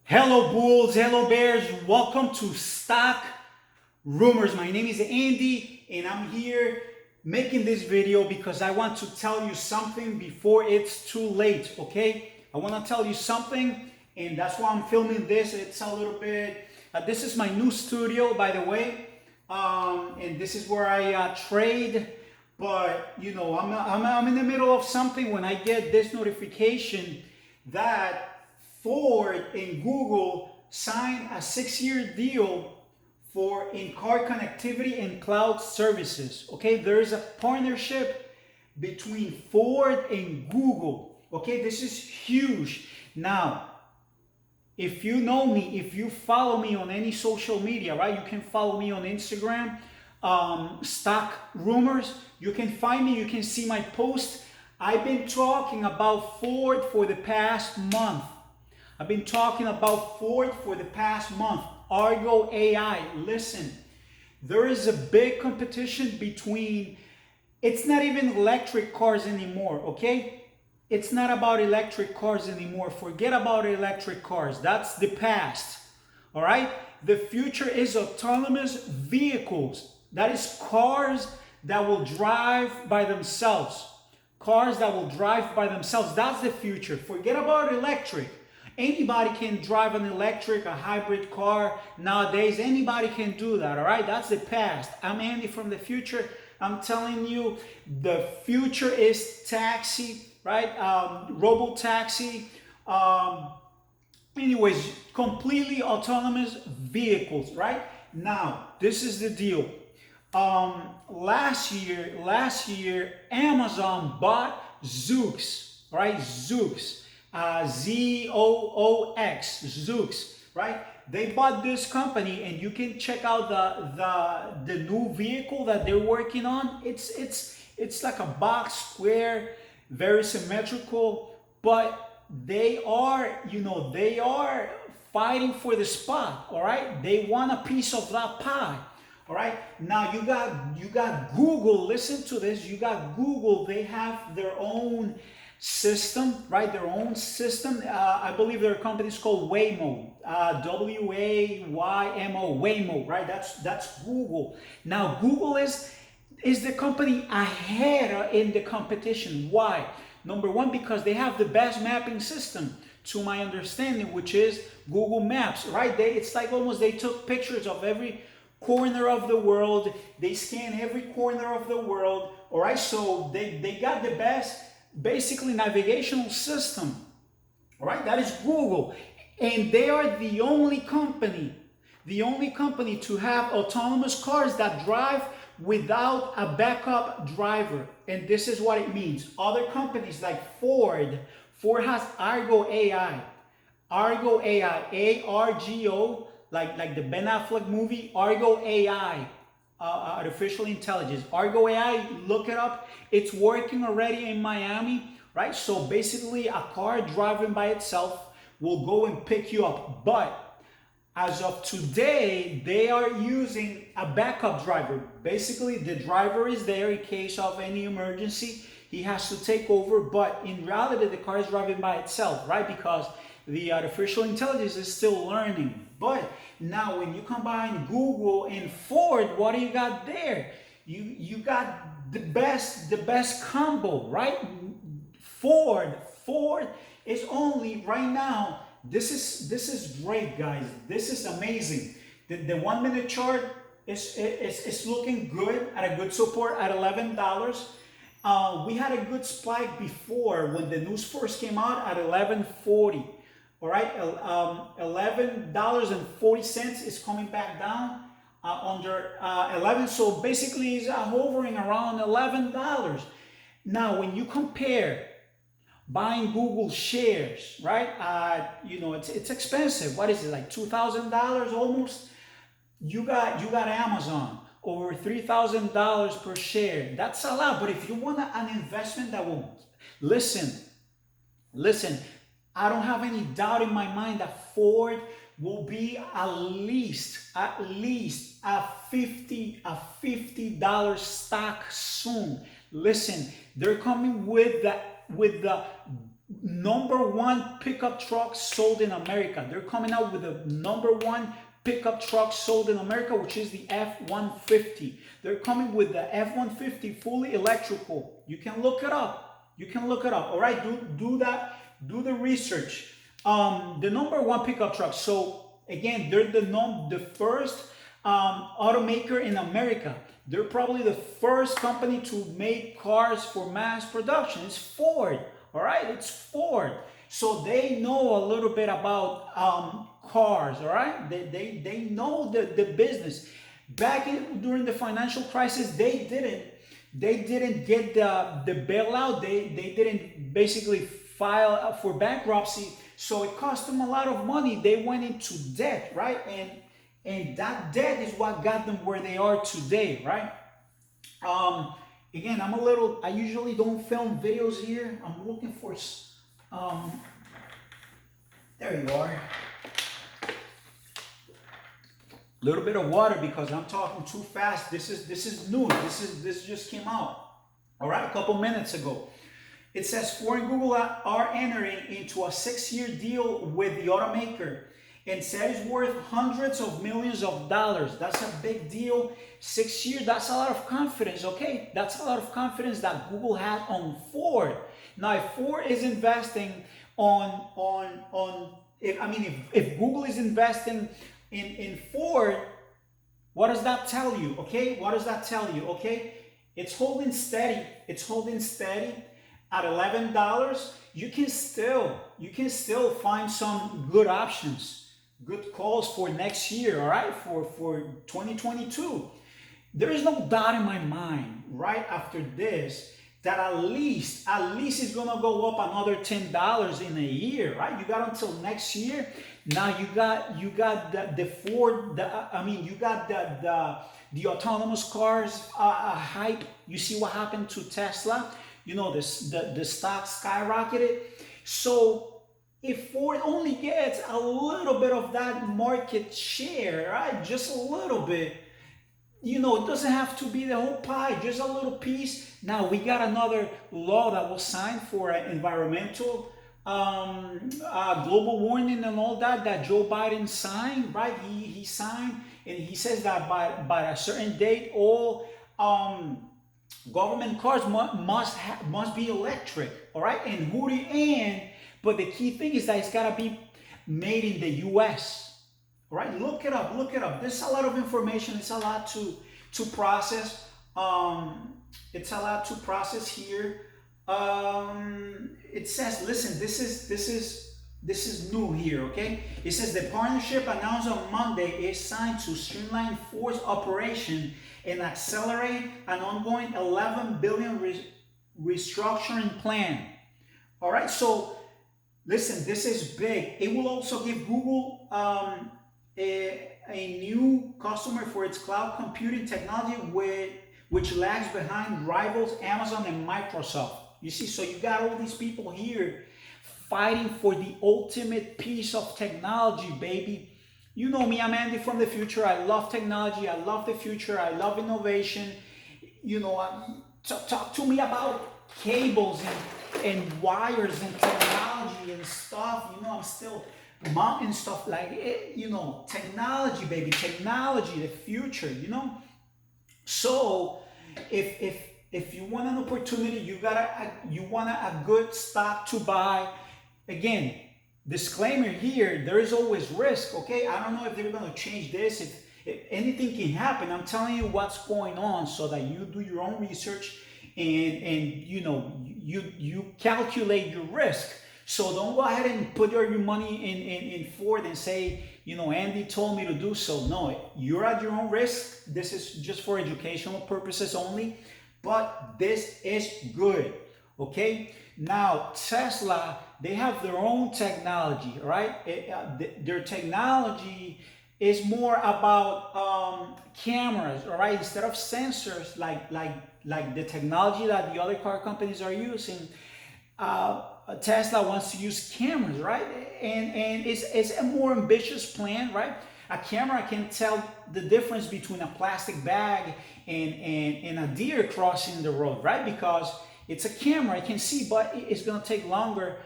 Hello Bulls, hello Bears, welcome to Stock Rumors. My name is Andy and I'm here making this video because I want to tell you something before it's too late, okay? I want to tell you something and that's why I'm filming this. It's a little bit, this is my new studio, by the way, and this is where I trade, but you know, I'm in the middle of something when I get this notification that Ford and Google signed a 6-year deal for in-car connectivity and cloud services. Okay, there is a partnership between Ford and Google. Okay, this is huge. Now, if you know me, if you follow me on any social media, right, you can follow me on Instagram, Stock Rumors. You can find me, you can see my post. I've been talking about Ford for the past month. I've been talking about Ford for the past month. Argo AI. Listen, there is a big competition between, it's not even electric cars anymore, okay? It's not about electric cars anymore. Forget about electric cars. That's the past, all right? The future is autonomous vehicles. That is cars that will drive by themselves. Cars that will drive by themselves. That's the future. Forget about electric. Anybody can drive an electric, a hybrid car nowadays. Anybody can do that, all right? That's the past. I'm Andy from the future. I'm telling you, the future is taxi, right? Robo-taxi. Anyways, completely autonomous vehicles, right? Now, this is the deal. Last year, Amazon bought Zoox, right? Zoox. Zoox, Zoox, right? They bought this company, and you can check out the new vehicle that they're working on. It's like a box square, very symmetrical, but they are, they are fighting for the spot. All right, they want a piece of that pie. All right, now you got Google. Listen to this. You got Google. They have their own system, right? Their own system. I believe their company is called Waymo. Waymo. Waymo, right? That's Google. Now Google is the company ahead in the competition. Why? Number one, because they have the best mapping system, to my understanding, which is Google Maps, right? It's like almost they took pictures of every corner of the world. They scan every corner of the world. All right, so they got the best basically navigational system. All right, that is Google, and they are the only company to have autonomous cars that drive without a backup driver. And this is what it means. Other companies like Ford has Argo AI, ARGO, like the Ben Affleck movie, Argo AI, artificial intelligence. Argo AI, look it up. It's working already in Miami, right? So basically, a car driving by itself will go and pick you up. But as of today, they are using a backup driver. Basically, the driver is there in case of any emergency. He has to take over, but in reality, the car is driving by itself, right? Because the artificial intelligence is still learning. But now when you combine Google and Ford, what do you got there? You got the best combo, right? Ford is only right now. This is great, guys. This is amazing. The 1 minute chart is looking good at a good support at $11. We had a good spike before when the news first came out at $11.40. All right, $11.40 is coming back down under 11. So basically, it's hovering around $11. Now, when you compare buying Google shares, right? It's expensive. What is it, like $2,000 almost? You got Amazon over $3,000 per share. That's a lot. But if you want an investment that will listen. I don't have any doubt in my mind that Ford will be at least a $50 stock soon. Listen, they're coming with the #1 pickup truck sold in America. They're coming out with the #1 pickup truck sold in America, which is the F-150. They're coming with the F-150 fully electrical. You can look it up. You can look it up. All right, do that. Do the research. The #1 pickup truck. So again, they're the first automaker in America. They're probably the first company to make cars for mass production. It's Ford. All right, it's Ford. So they know a little bit about cars. All right, they know the business. During the financial crisis, they didn't get the bailout. They didn't basically file for bankruptcy. So it cost them a lot of money. They went into debt, right? And that debt is what got them where they are today, right? Again, I usually don't film videos here. I'm looking for, there you are. A little bit of water because I'm talking too fast. This is new. This just came out. All right, a couple minutes ago. It says Ford and Google are entering into a 6-year deal with the automaker and said it's worth hundreds of millions of dollars. That's a big deal. 6 years, that's a lot of confidence, okay? That's a lot of confidence that Google had on Ford. Now, if Ford is investing if Google is investing in Ford, what does that tell you, okay? What does that tell you, okay? It's holding steady. It's holding steady at $11. You can still find some good options, good calls for next year, all right, for 2022. There is no doubt in my mind right after this that at least it's gonna go up another $10 in a year, right? You got until next year. Now you got the Ford, you got the autonomous cars hype. You see what happened to Tesla? You know, the stock skyrocketed. So if Ford only gets a little bit of that market share, right, just a little bit, you know, it doesn't have to be the whole pie, just a little piece. Now we got another law that was signed for environmental global warming and all that Joe Biden signed, right? He signed, and he says that by a certain date, all government cars must be electric, all right? But the key thing is that it's gotta be made in the U.S. All right, look it up. There's a lot of information. It's a lot to process. It's a lot to process here. It says, listen, this is new here, okay? It says the partnership announced on Monday is signed to streamline Ford's operation and accelerate an ongoing $11 billion restructuring plan. All right, so listen, this is big. It will also give Google a new customer for its cloud computing technology, which lags behind rivals Amazon and Microsoft. You see, so you got all these people here fighting for the ultimate piece of technology, baby. You know me, I'm Andy from the future. I love technology. I love the future. I love innovation. You know, talk to me about cables and wires and technology and stuff. You know, I'm still mounting stuff like it, you know, technology, baby, technology, the future, you know. So if you want an opportunity, you want a good stock to buy. Again, disclaimer here, there is always risk, okay? I don't know if they're gonna change this. If anything can happen, I'm telling you what's going on so that you do your own research and you know, you calculate your risk. So don't go ahead and put your money in Ford and say, you know, Andy told me to do so. No, you're at your own risk. This is just for educational purposes only, but this is good, okay? Now, Tesla, they have their own technology, right? Their technology is more about cameras, all right? Instead of sensors, like the technology that the other car companies are using, Tesla wants to use cameras, right? And it's a more ambitious plan, right? A camera can tell the difference between a plastic bag and a deer crossing the road, right? Because it's a camera, it can see, but it's gonna take longer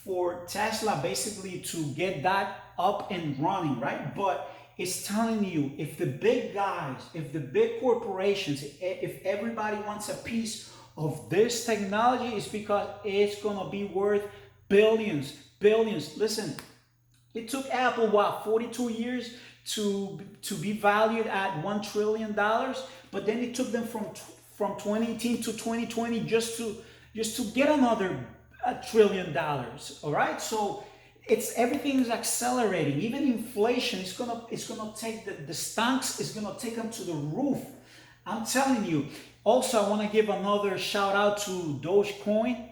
for Tesla basically to get that up and running, right? But it's telling you, if the big guys, if the big corporations, if everybody wants a piece of this technology, it's because it's gonna be worth billions, billions. Listen, it took Apple, what, 42 years to be valued at $1 trillion, but then it took them from 2018 to 2020 just to get another $1 trillion. All right, so everything is accelerating. Even inflation is gonna take the stocks is gonna take them to the roof. I'm telling you. Also, I want to give another shout out to Dogecoin.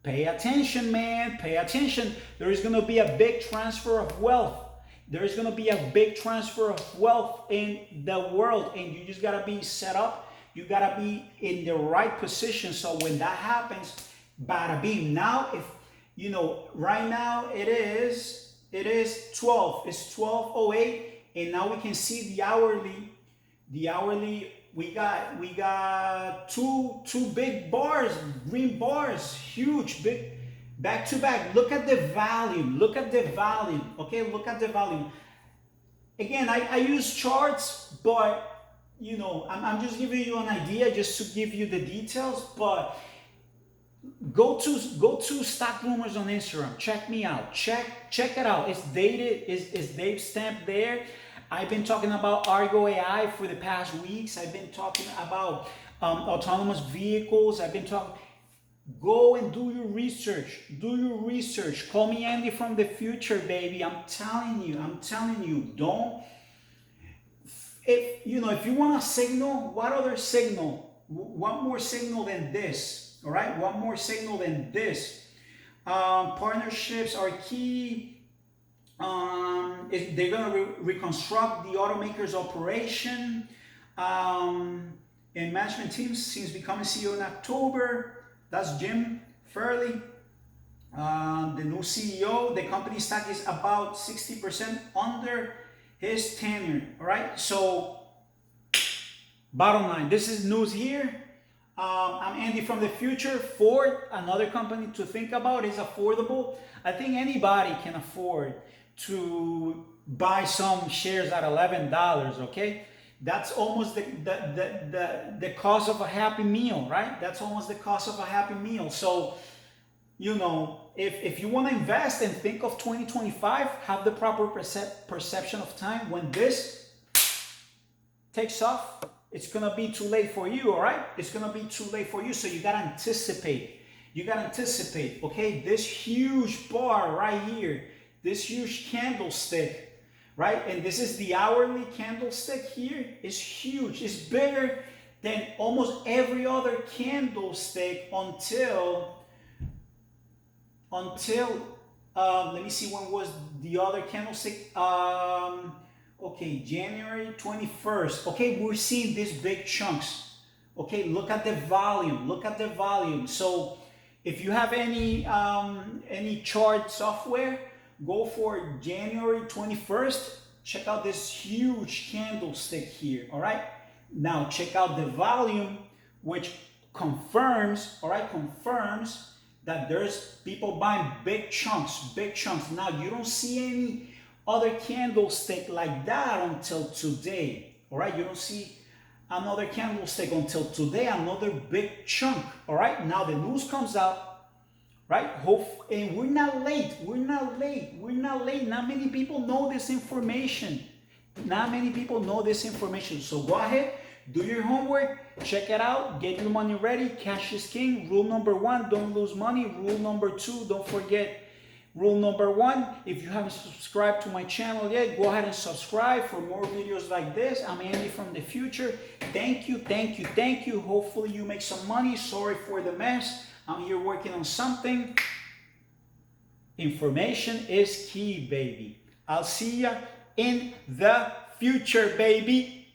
Pay attention, man. Pay attention. There is going to be a big transfer of wealth. There is going to be a big transfer of wealth in the world, and you just got to be set up. You got to be in the right position. So when that happens, bada bing. Now, if you know, right now it is 12. It's 12:08, and now we can see the hourly. We got two big bars, green bars, huge, big, back to back. Look at the volume. Look at the volume. Okay, look at the volume. Again, I use charts, but you know, I'm just giving you an idea, just to give you the details. But go to Stock Rumors on Instagram. Check me out. Check it out. It's dated. It's Dave stamped there. I've been talking about Argo AI for the past weeks. I've been talking about autonomous vehicles. I've been talking. Go and do your research. Do your research. Call me Andy from the future, baby. I'm telling you. Don't. If you want a signal, what other signal? What more signal than this? All right. What more signal than this? Partnerships are key. They're going to reconstruct the automaker's operation, and management teams since becoming CEO in October. That's Jim Fairley, the new CEO. The company stock is about 60% under his tenure. All right. So, bottom line, this is news here. I'm Andy from the future. Ford, another company to think about, is affordable. I think anybody can afford to buy some shares at $11. Okay, that's almost the cost of a Happy Meal, right? That's almost the cost of a Happy Meal. So, you know, if you want to invest and think of 2025, have the proper perception of time. When this takes off, it's gonna be too late for you. All right, it's gonna be too late for you. So you gotta anticipate. Okay, this huge bar right here. This huge candlestick, right? And this is the hourly candlestick here. It's huge. It's bigger than almost every other candlestick until let me see, when was the other candlestick? Okay, January 21st. Okay, we're seeing these big chunks. Okay, look at the volume. So if you have any chart software, go for January 21st. Check out this huge candlestick here. All right. Now check out the volume, which confirms that there's people buying big chunks. Now you don't see any other candlestick like that until today. All right. You don't see another candlestick until today, another big chunk. All right. Now the news comes out. Right? And we're not late. Not many people know this information. So go ahead, do your homework, check it out, get your money ready. Cash is king. Rule number 1, don't lose money. Rule number 2, don't forget. Rule number 1, if you haven't subscribed to my channel yet, go ahead and subscribe for more videos like this. I'm Andy from the future. Thank you. Hopefully you make some money. Sorry for the mess. I'm here working on something. Information is key, baby. I'll see ya in the future, baby.